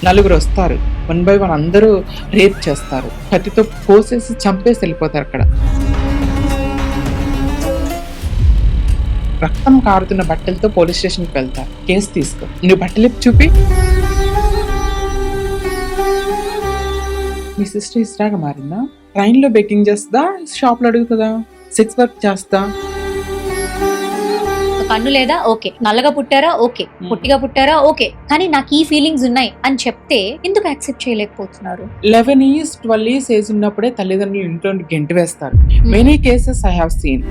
నలుగురు వస్తారు, 1 by 1 అందరూ రేప్ చేస్తారు, కత్తితో కోసేసి చంపేసి వెళ్ళిపోతారు. అక్కడ రక్తం కారుతున్న బట్టలతో పోలీస్ స్టేషన్కి వెళ్తారు. కేసు తీసుకో, నువ్వు బట్టలు చూపి. మీ సిస్టర్ ఇస్రాగా మారిందా? ట్రైన్లో బేకింగ్ చేస్తుందా, షాప్లో అడుగుతుందా, సెక్స్ వర్క్ చేస్తా? కన్ను లేదా ఓకే, నల్లగా పుట్టారా ఓకే, పుట్టిగా పుట్టారా ఓకే, కానీ నాకు ఈ ఫీలింగ్స్ ఉన్నాయి అని చెప్తే ఎందుకు యాక్సెప్ట్ చేయలేకపోతున్నారు? 11 years 12 years ఏజ్ ఉన్నప్పుడే తల్లిదండ్రులు ఇంట్లో గెంటి వేస్తారు. Many cases I have seen.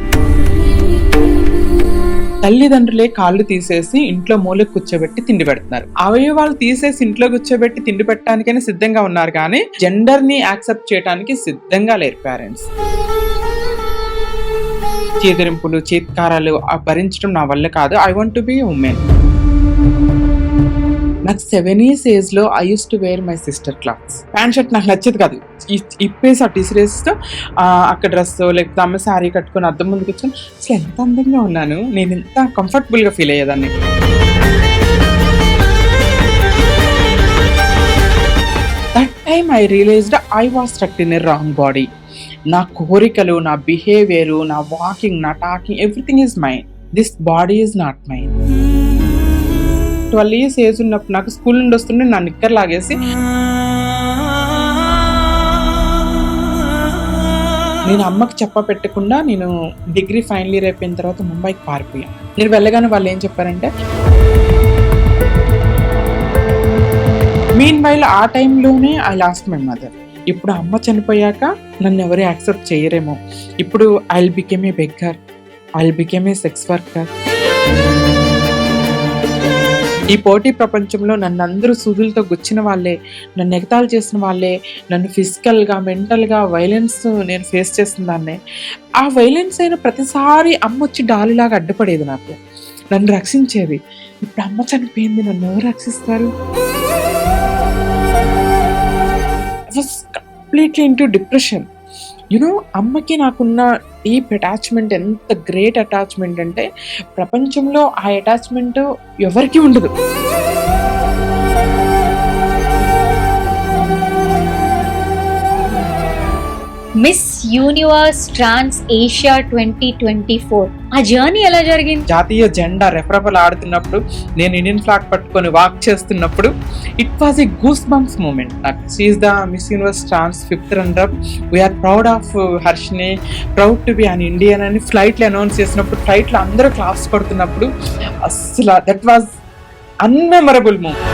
తల్లిదండ్రులే కాళ్ళు తీసేసి ఇంట్లో మూలకు కూర్చోబెట్టి తిండి పెడుతున్నారు. అవయవాలు తీసేసి ఇంట్లో కూర్చోబెట్టి తిండి పెట్టడానికైనా సిద్ధంగా ఉన్నారు, కానీ జెండర్ ని యాక్సెప్ట్ చేయడానికి సిద్ధంగా లేరు పేరెంట్స్. చేదరింపులు, చేత్కారాలు భరించడం నా వల్ల కాదు. I want to be woman. నాకు 7 years ఏజ్ లో I use to wear my sister clothes. Pant shirt నాకు నచ్చేది కాదు, ఇప్పేసి అటు ఇసిరేస్తూ అక్కడ డ్రెస్ లేకపోతే అమ్మ శారీ కట్టుకొని అద్దం ముందుకు వచ్చాను. అసలు ఎంత అందంగా ఉన్నాను, నేను ఎంత కంఫర్టబుల్ గా ఫీల్ అయ్యేదాన్ని. That time I realised I was struck in a wrong body. నా కోరికలు, నా బిహేవియర్, నా వాకింగ్, నా talking, everything is mine. This body is not mine. 12 years age ఉన్నప్పుడు నాకు స్కూల్ నుండి వస్తుంటే నా నిక్కర్ లాగేసి నేను అమ్మకి చెప్ప పెట్టకుండా నేను డిగ్రీ ఫైనల్ ఇయర్ అయిపోయిన తర్వాత ముంబైకి పారిపోయాను. నేను వెళ్ళగానే వాళ్ళు ఏం చెప్పారంటే, మీన్ వైల్ ఆ టైంలోనే ఐ లాస్ట్ మై మదర్. ఇప్పుడు అమ్మ చనిపోయాక నన్ను ఎవరు యాక్సెప్ట్ చేయరేమో, ఇప్పుడు I will become a beggar, I will become a sex worker. ఈ పోటీ ప్రపంచంలో నన్ను అందరూ సూదులతో గుచ్చిన వాళ్ళే, నన్ను ఎగతాళి చేసిన వాళ్ళే, నన్ను ఫిజికల్గా, మెంటల్గా వైలెన్స్ నేను ఫేస్ చేసిన దాన్నే. ఆ వైలెన్స్ అయిన ప్రతిసారి అమ్మ వచ్చి డాలిలాగా అడ్డుపడేది, నాకు నన్ను రక్షించేది. ఇప్పుడు అమ్మ చనిపోయింది, నన్ను ఎవరు రక్షిస్తారు? I was completely into depression. అమ్మకి నాకున్న డీప్ అటాచ్మెంట్ ఎంత గ్రేట్ అటాచ్మెంట్ అంటే ప్రపంచంలో ఆ అటాచ్మెంట్ ఎవరికి ఉండదు. మిస్ యూనివర్స్ ట్రాన్స్ ఏషియా 2024 ఆ జర్నీ ఎలా జరిగింది? జాతీయ జెండా రెపరెపలు ఆడుతున్నప్పుడు, నేను ఇండియన్ ఫ్లాగ్ పట్టుకొని వాక్ చేస్తున్నప్పుడు, it was a goose bumps moment. నాకు she is the Miss Universe trans 5th runner. We are proud of Harshini, proud to be an Indian అని ఫ్లైట్లో అనౌన్స్ చేసినప్పుడు, ఫ్లైట్లో అందరూ క్లాప్స్ కొడుతున్నప్పుడు, అసలు దట్ వాజ్ అన్మెమరబుల్ మూమెంట్.